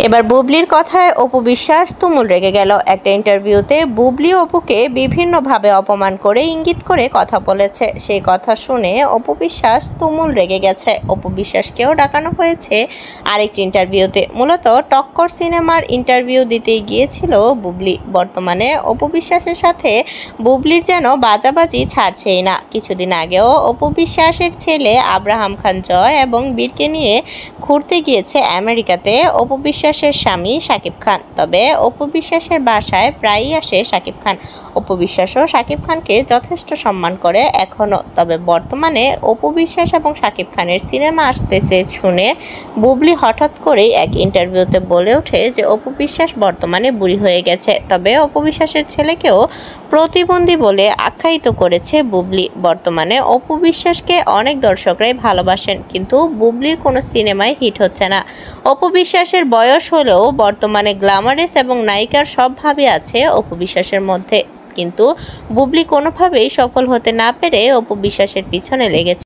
এবার বুবলির কথায় অপু বিশ্বাস তুমুল রেগে গেল। একটা ইন্টারভিউতে বুবলি অপুকে বিভিন্নভাবে অপমান করে ইঙ্গিত করে কথা বলেছে। সেই কথা শুনে অপু বিশ্বাস তুমুল রেগে গেছে। অপু বিশ্বাসকেও ডাকানো হয়েছে আরেকটি ইন্টারভিউতে। মূলত টক্কর সিনেমার ইন্টারভিউ দিতে গিয়েছিল বুবলি। বর্তমানে অপু বিশ্বাসের সাথে বুবলির যেন বাজাবাজি ছাড়ছেই না। কিছুদিন আগেও অপু বিশ্বাসের ছেলে আব্রাহাম খান জয় এবং বীরকে নিয়ে ঘুরতে গিয়েছে আমেরিকাতে অপু বিশ্বাসের স্বামী শাকিব খান। তবে অপু বিশ্বাসের বাসায় প্রায়ই আসে শাকিব খান। অপু বিশ্বাসও শাকিব খানকে যথেষ্ট সম্মান করে এখনও। তবে বর্তমানে অপু বিশ্বাস এবং শাকিব খানের সিনেমা আসতেছে শুনে বুবলি হঠাৎ করেই এক ইন্টারভিউতে বলে ওঠে যে অপু বিশ্বাস বর্তমানে বুড়ি হয়ে গেছে। তবে অপু বিশ্বাসের ছেলেকেও প্রতিবন্ধী বলে আখ্যায়িত করেছে বুবলি। বর্তমানে অপু বিশ্বাসকে অনেক দর্শকরাই ভালোবাসেন, কিন্তু বুবলির কোনো সিনেমায় হিট হচ্ছে না। অপু বিশ্বাসের বয়স হলেও বর্তমানে গ্ল্যামারাস এবং নায়িকার সব ভাবই আছে অপু বিশ্বাসের মধ্যে, কিন্তু বুবলি কোনোভাবেই সফল হতে না পেরে অপু বিশ্বাসের পিছনে লেগেছে।